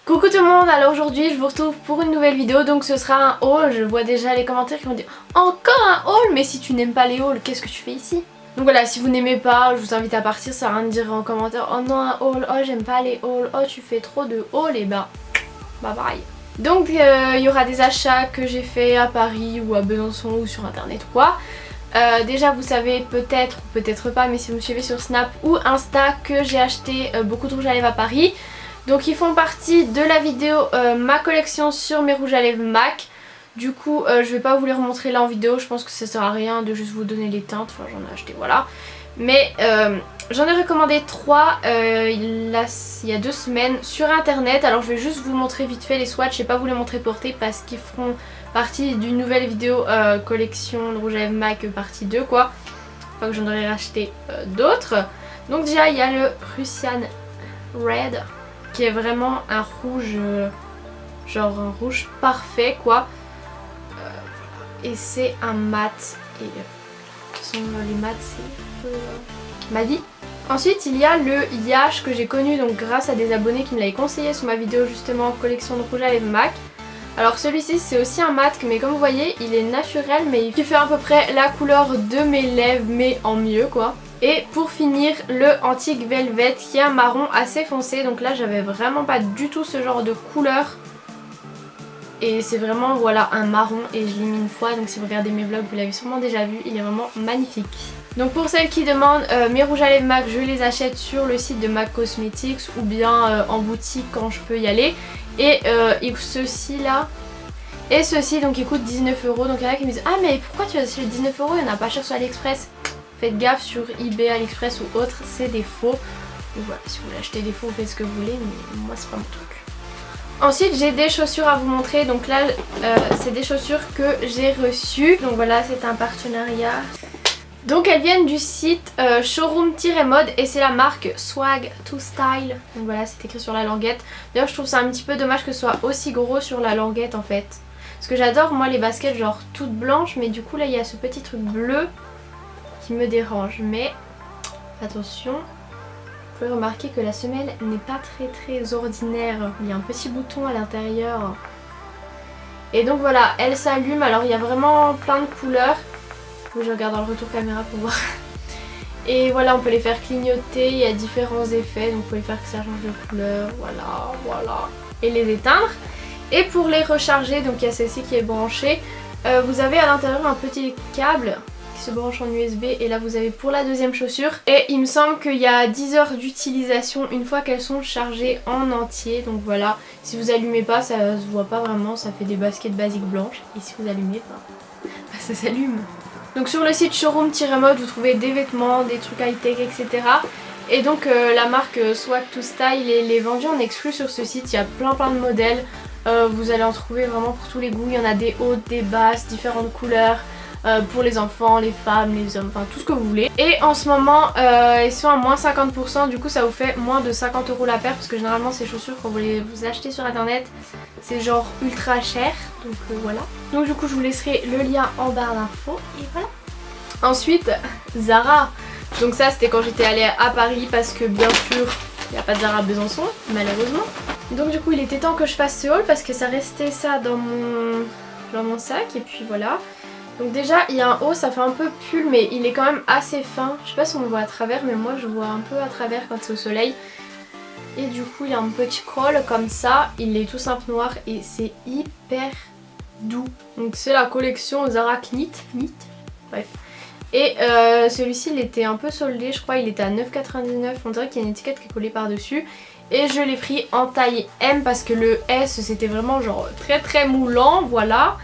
Coucou tout le monde, alors aujourd'hui je vous retrouve pour une nouvelle vidéo, donc ce sera un haul. Je vois déjà les commentaires qui vont dire encore un haul, mais si tu n'aimes pas les hauls, qu'est-ce que tu fais ici? Donc voilà, si vous n'aimez pas, je vous invite à partir, ça sert à rien de dire en commentaire oh non un haul, oh j'aime pas les hauls, oh tu fais trop de hauls, et bah bye. Donc il y aura des achats que j'ai fait à Paris ou à Besançon ou sur internet ou quoi. Déjà vous savez peut-être ou peut-être pas, mais si vous me suivez sur Snap ou Insta, que j'ai acheté beaucoup de rouges à lèvres à Paris. Donc ils font partie de la vidéo ma collection sur mes rouges à lèvres MAC. Du coup je vais pas vous les remontrer là en vidéo, je pense que ça sert à rien de juste vous donner les teintes, enfin j'en ai acheté voilà. Mais j'en ai recommandé 3 il y a 2 semaines sur internet. Alors je vais juste vous montrer vite fait les swatchs, je vais pas vous les montrer portés parce qu'ils feront partie d'une nouvelle vidéo collection de rouge à lèvres MAC partie 2 quoi. Enfin que j'en aurais racheté d'autres. Donc déjà il y a le Prussian Red, qui est vraiment un rouge, genre un rouge parfait quoi. Et c'est un mat. Et les mats c'est ma vie. Ensuite il y a le Yash que j'ai connu donc grâce à des abonnés qui me l'avaient conseillé sur ma vidéo justement collection de rouge à lèvres MAC. Alors celui-ci c'est aussi un mat mais comme vous voyez il est naturel mais il fait à peu près la couleur de mes lèvres mais en mieux quoi. Et pour finir le Antique Velvet qui est un marron assez foncé, donc là j'avais vraiment pas du tout ce genre de couleur. Et c'est vraiment voilà un marron et je l'ai mis une fois, donc si vous regardez mes vlogs vous l'avez sûrement déjà vu, il est vraiment magnifique. Donc pour celles qui demandent mes rouges à lèvres MAC, je les achète sur le site de MAC Cosmetics ou bien en boutique quand je peux y aller. Et ceux-ci là, et ceux-ci donc ils coûtent 19 €, donc il y en a qui me disent ah mais pourquoi tu as acheté 19 €, il n'y en a pas cher sur AliExpress. Faites gaffe sur eBay, AliExpress ou autre, c'est des faux. Donc voilà, si vous voulez acheter des faux, vous faites ce que vous voulez, mais moi c'est pas mon truc. Ensuite j'ai des chaussures à vous montrer, donc là c'est des chaussures que j'ai reçues. Donc voilà, c'est un partenariat. Donc elles viennent du site showroom-mode et c'est la marque Swag to Style. Donc voilà, c'est écrit sur la languette. D'ailleurs je trouve ça un petit peu dommage que ce soit aussi gros sur la languette en fait. Parce que j'adore moi les baskets genre toutes blanches, mais du coup là il y a ce petit truc bleu qui me dérange. Mais attention, vous pouvez remarquer que la semelle n'est pas très ordinaire. Il y a un petit bouton à l'intérieur. Et donc voilà, elle s'allume. Alors il y a vraiment plein de couleurs. Je regarde dans le retour caméra pour voir. Et voilà, on peut les faire clignoter, il y a différents effets. Donc vous pouvez faire que ça change de couleur, voilà. Et les éteindre. Et pour les recharger, donc il y a celle-ci qui est branchée. Vous avez à l'intérieur un petit câble qui se branche en USB. Et là vous avez pour la deuxième chaussure. Et il me semble qu'il y a 10 heures d'utilisation une fois qu'elles sont chargées en entier. Donc voilà, si vous allumez pas, ça se voit pas vraiment, ça fait des baskets basiques blanches. Et si vous allumez, ça s'allume. Donc sur le site showroom-mode vous trouvez des vêtements, des trucs high-tech etc. Et donc la marque Swag to Style est vendue en exclu sur ce site, il y a plein de modèles. Vous allez en trouver vraiment pour tous les goûts, il y en a des hautes, des basses, différentes couleurs. Pour les enfants, les femmes, les hommes, enfin tout ce que vous voulez. Et en ce moment ils sont à moins 50%, du coup ça vous fait moins de 50 € la paire. Parce que généralement ces chaussures quand vous les achetez sur internet c'est genre ultra cher. Donc voilà. Donc du coup je vous laisserai le lien en barre d'infos. Et voilà. Ensuite Zara. Donc ça c'était quand j'étais allée à Paris parce que bien sûr il n'y a pas de Zara à Besançon malheureusement. Donc du coup il était temps que je fasse ce haul parce que ça restait ça dans mon sac. Et puis voilà. Donc déjà il y a un haut, ça fait un peu pull mais il est quand même assez fin. Je sais pas si on le voit à travers mais moi je vois un peu à travers quand c'est au soleil. Et du coup il a un petit col comme ça, il est tout simple noir et c'est hyper doux. Donc c'est la collection Zara Knit, bref. Et celui-ci il était un peu soldé, je crois il était à 9,99 €, on dirait qu'il y a une étiquette qui est collée par dessus. Et je l'ai pris en taille M parce que le S c'était vraiment genre très moulant, voilà.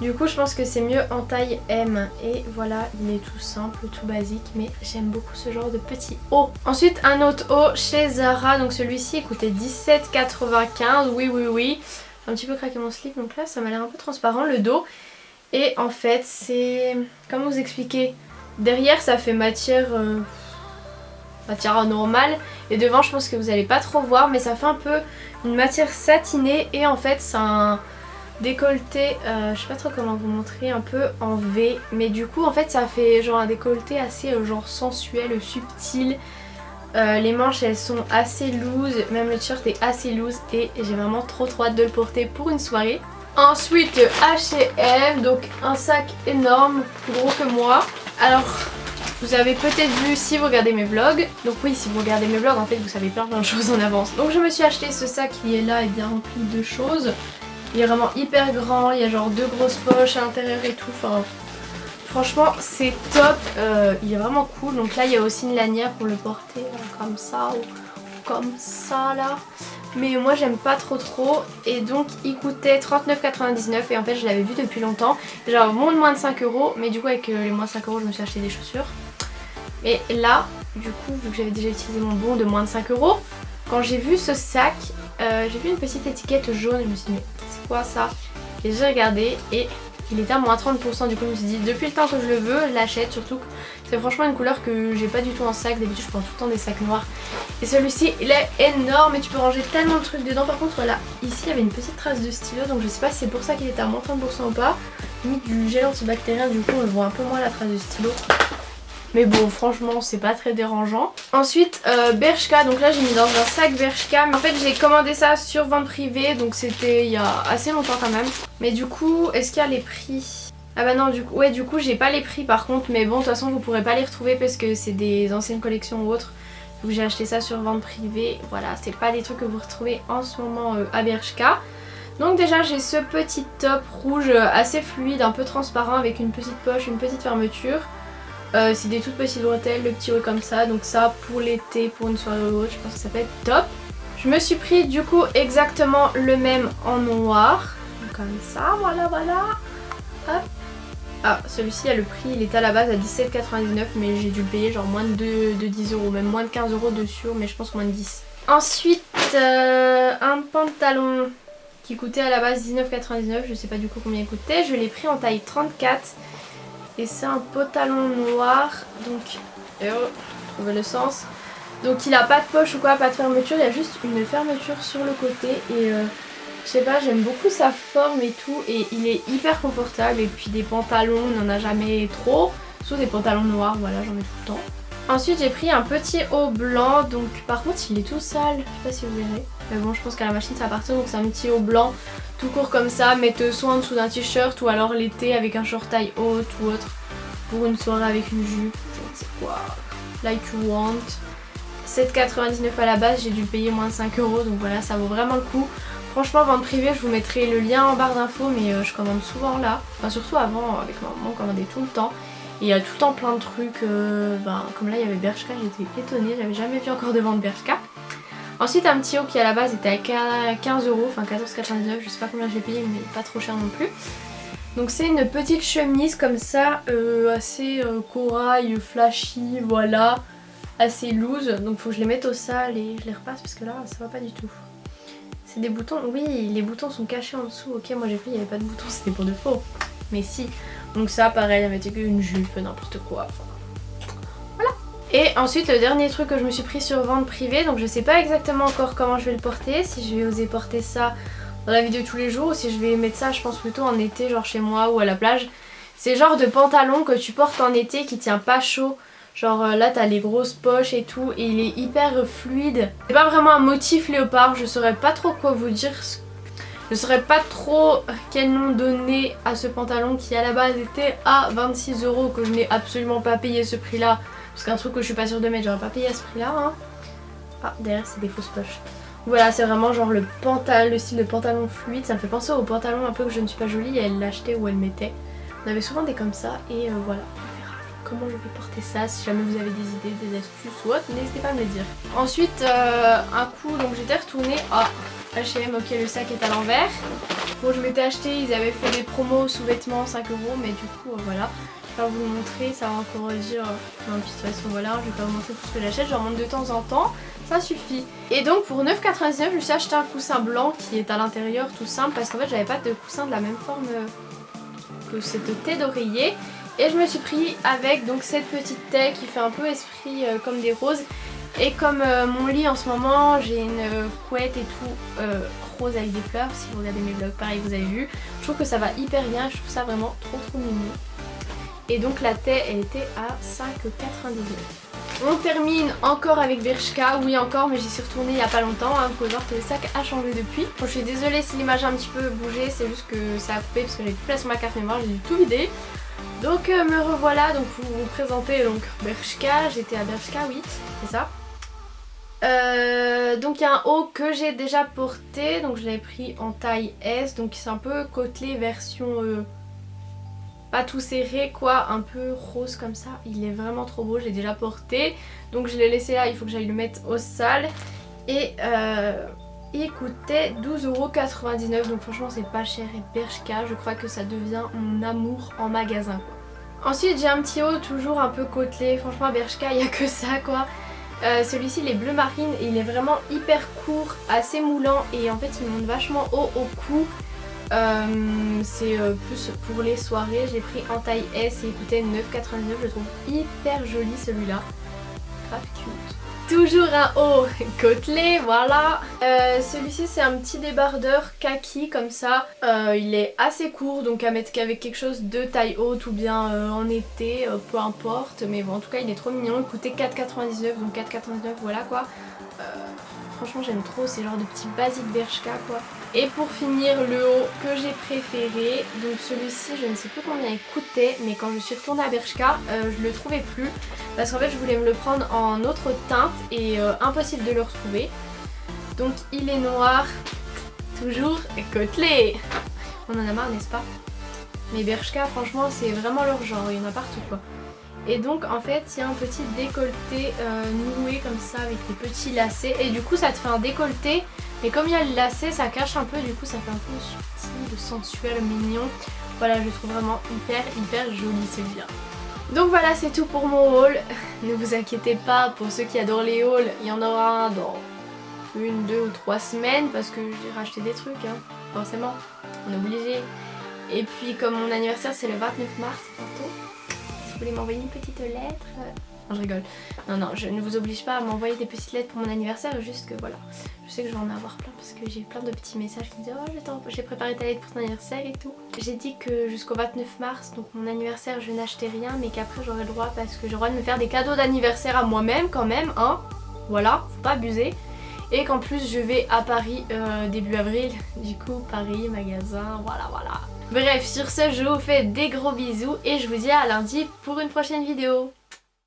Du coup je pense que c'est mieux en taille M. Et voilà, il est tout simple, tout basique, mais j'aime beaucoup ce genre de petit haut. Ensuite un autre haut chez Zara, donc celui-ci coûtait 17,95 €, oui. J'ai un petit peu craqué mon slip, donc là ça m'a l'air un peu transparent le dos. Et en fait c'est, comment vous expliquer, derrière ça fait matière normale. Et devant je pense que vous allez pas trop voir, mais ça fait un peu une matière satinée. Et en fait c'est un décolleté, je sais pas trop comment vous montrer, un peu en V, mais du coup en fait ça fait genre un décolleté assez genre sensuel, subtil, Les manches elles sont assez loose, même le t-shirt est assez loose et j'ai vraiment trop hâte de le porter pour une soirée. Ensuite H&M, donc un sac énorme, plus gros que moi. Alors vous avez peut-être vu si vous regardez mes vlogs, donc oui si vous regardez mes vlogs en fait vous savez plein de choses en avance. Donc je me suis acheté ce sac qui est là et bien rempli de choses. Il est vraiment hyper grand, il y a genre 2 grosses poches à l'intérieur et tout, enfin franchement c'est top, il est vraiment cool. Donc là il y a aussi une lanière pour le porter comme ça ou comme ça là. Mais moi j'aime pas trop et donc il coûtait 39,99 et en fait je l'avais vu depuis longtemps. Genre moins de 5 € mais du coup avec les moins de 5 € je me suis acheté des chaussures. Et là du coup vu que j'avais déjà utilisé mon bon de moins de 5 €, quand j'ai vu ce sac, j'ai vu une petite étiquette jaune et je me suis dit mais c'est quoi ça? Et j'ai regardé et il était à moins 30%, du coup je me suis dit depuis le temps que je le veux, je l'achète, surtout que c'est franchement une couleur que j'ai pas du tout en sac, d'habitude je prends tout le temps des sacs noirs. Et celui-ci il est énorme et tu peux ranger tellement de trucs dedans. Par contre voilà, ici il y avait une petite trace de stylo, donc je sais pas si c'est pour ça qu'il était à moins 30% ou pas. J'ai mis du gel antibactérien, du coup on le voit un peu moins la trace de stylo. Mais bon franchement c'est pas très dérangeant. Ensuite Bershka, donc là j'ai mis dans un sac Bershka. Mais en fait j'ai commandé ça sur vente privée, donc c'était il y a assez longtemps quand même. Mais du coup est-ce qu'il y a les prix? Ah bah non du coup j'ai pas les prix par contre. Mais bon de toute façon vous pourrez pas les retrouver parce que c'est des anciennes collections ou autres. Donc j'ai acheté ça sur vente privée. Voilà, c'est pas des trucs que vous retrouvez en ce moment à Bershka. Donc déjà j'ai ce petit top rouge assez fluide, un peu transparent avec une petite poche, une petite fermeture. C'est des toutes petites bretelles, le petit haut comme ça, donc ça pour l'été, pour une soirée ou autre, je pense que ça peut être top. Je me suis pris du coup exactement le même en noir, donc comme ça, voilà. Hop. Ah celui-ci a le prix, il était à la base à 17,99 mais j'ai dû le payer genre moins de 10 €, même moins de 15 € dessus, mais je pense moins de 10. Ensuite un pantalon qui coûtait à la base 19,99, je sais pas du coup combien il coûtait, je l'ai pris en taille 34. Et c'est un pantalon noir, donc trouvez le sens. Donc il a pas de poche ou quoi, pas de fermeture, il y a juste une fermeture sur le côté. Et je sais pas, j'aime beaucoup sa forme et tout. Et il est hyper confortable. Et puis des pantalons, on n'en a jamais trop. Surtout des pantalons noirs, voilà, j'en ai tout le temps. Ensuite j'ai pris un petit haut blanc, donc par contre il est tout sale, je sais pas si vous verrez. Mais bon je pense qu'à la machine ça va partir, donc c'est un petit haut blanc tout court comme ça, mettez soit en dessous d'un t-shirt ou alors l'été avec un short taille haute ou autre. Pour une soirée avec une jupe, je ne sais quoi, like you want. 7,99 à la base, j'ai dû payer moins de 5 €, donc voilà ça vaut vraiment le coup. Franchement vente privée, je vous mettrai le lien en barre d'infos, mais je commande souvent là. Enfin surtout avant avec ma maman on commandait tout le temps. Et il y a tout le temps plein de trucs, comme là il y avait Bershka, j'étais étonnée, j'avais jamais vu encore de vente Bershka. Ensuite un petit haut qui à la base était à 15 €, enfin 14,99 €, je sais pas combien j'ai payé mais pas trop cher non plus. Donc c'est une petite chemise comme ça, assez corail, flashy, voilà, assez loose. Donc faut que je les mette au sale et je les repasse parce que là ça va pas du tout. C'est des boutons, oui les boutons sont cachés en dessous, ok moi j'ai pris il n'y avait pas de boutons, c'était pour de faux. Mais si, donc ça pareil, elle mettait qu'une jupe, n'importe quoi, enfin voilà. Et ensuite le dernier truc que je me suis pris sur vente privée, donc je sais pas exactement encore comment je vais le porter, si je vais oser porter ça dans la vie de tous les jours ou si je vais mettre ça je pense plutôt en été genre chez moi ou à la plage. C'est le genre de pantalon que tu portes en été qui tient pas chaud. Genre là t'as les grosses poches et tout et il est hyper fluide. C'est pas vraiment un motif léopard, je saurais pas trop quoi vous dire. Je saurais pas trop quel nom donner à ce pantalon qui à la base était à 26 € que je n'ai absolument pas payé ce prix là. Parce qu'un truc que je suis pas sûre de mettre j'aurais pas payé à ce prix là hein. Ah derrière c'est des fausses poches. Voilà c'est vraiment genre le style de pantalon fluide. Ça me fait penser au pantalon un peu que je ne suis pas jolie et elle l'achetait ou elle mettait. On avait souvent des comme ça et voilà. On verra comment je vais porter ça. Si jamais vous avez des idées, des astuces ou autre, n'hésitez pas à me le dire. Ensuite un coup donc j'étais retournée à H&M, ok le sac est à l'envers. Bon je m'étais acheté, ils avaient fait des promos sous-vêtements 5 € mais du coup voilà. Je vais vous le montrer, ça va encore dire non, de toute façon voilà, je vais pas vous montrer tout ce que j'achète, j'en montre de temps en temps, ça suffit. Et donc pour 9,99 je me suis acheté un coussin blanc qui est à l'intérieur tout simple parce qu'en fait j'avais pas de coussin de la même forme que cette taie d'oreiller. Et je me suis pris avec donc cette petite taie qui fait un peu esprit comme des roses. Et comme mon lit en ce moment, j'ai une couette et tout rose avec des fleurs. Si vous regardez mes vlogs, pareil vous avez vu. Je trouve que ça va hyper bien, je trouve ça vraiment trop mignon. Et donc la taie elle était à 5,99 €. On termine encore avec Bershka, oui encore, mais j'y suis retournée il y a pas longtemps, hein. Vous pouvez voir que le sac a changé depuis. Bon, je suis désolée si l'image a un petit peu bougé, c'est juste que ça a coupé parce que j'avais plus place sur ma carte mémoire, j'ai dû tout vider. Donc me revoilà, donc pour vous présenter donc Bershka, j'étais à Bershka, oui, c'est ça. Donc il y a un haut que j'ai déjà porté, donc je l'avais pris en taille S, donc c'est un peu côtelé version pas tout serré quoi, un peu rose comme ça. Il est vraiment trop beau, je l'ai déjà porté, donc je l'ai laissé là, il faut que j'aille le mettre au sale. Et il coûtait 12,99 €, donc franchement c'est pas cher. Et Bershka, je crois que ça devient mon amour en magasin quoi. Ensuite j'ai un petit haut toujours un peu côtelé, franchement à Bershka il n'y a que ça quoi. Celui-ci il est bleu marine et il est vraiment hyper court, assez moulant et en fait il monte vachement haut au cou. C'est plus pour les soirées, j'ai pris en taille S et il coûtait 9,99 €, je le trouve hyper joli celui-là, grave cute. Toujours un haut côtelé, voilà. Celui-ci c'est un petit débardeur kaki comme ça. Il est assez court, donc à mettre qu'avec quelque chose de taille haute ou bien en été, peu importe. Mais bon, en tout cas il est trop mignon, il coûtait 4,99 €, donc 4,99 € voilà quoi. Franchement j'aime trop, c'est genre de petits basiques Bershka quoi. Et pour finir le haut que j'ai préféré, donc celui-ci je ne sais plus combien il coûtait, mais quand je suis retournée à Bershka je le trouvais plus. Parce qu'en fait je voulais me le prendre en autre teinte et impossible de le retrouver. Donc il est noir, toujours côtelé. On en a marre n'est-ce pas? Mais Bershka franchement c'est vraiment leur genre, il y en a partout quoi. Et donc en fait il y a un petit décolleté noué comme ça avec des petits lacets. Et du coup ça te fait un décolleté, mais comme il y a le lacet ça cache un peu, du coup ça fait un peu subtil, sensuel, mignon. Voilà, je le trouve vraiment hyper joli celui-là. Donc voilà, c'est tout pour mon haul. Ne vous inquiétez pas, pour ceux qui adorent les hauls, il y en aura un dans 1, 2 ou 3 semaines parce que j'ai racheté des trucs, hein. Forcément, on est obligé. Et puis comme mon anniversaire c'est le 29 mars bientôt, si vous voulez m'envoyer une petite lettre... Non je rigole, non je ne vous oblige pas à m'envoyer des petites lettres pour mon anniversaire, juste que voilà, je sais que je vais en avoir plein parce que j'ai plein de petits messages qui me disent oh j'ai préparé ta lettre pour ton anniversaire et tout. J'ai dit que jusqu'au 29 mars, donc mon anniversaire je n'achetais rien, mais qu'après j'aurai le droit parce que j'ai le droit de me faire des cadeaux d'anniversaire à moi-même quand même, hein, voilà, faut pas abuser. Et qu'en plus je vais à Paris début avril, du coup Paris, magasin, voilà. Bref, sur ce je vous fais des gros bisous et je vous dis à lundi pour une prochaine vidéo.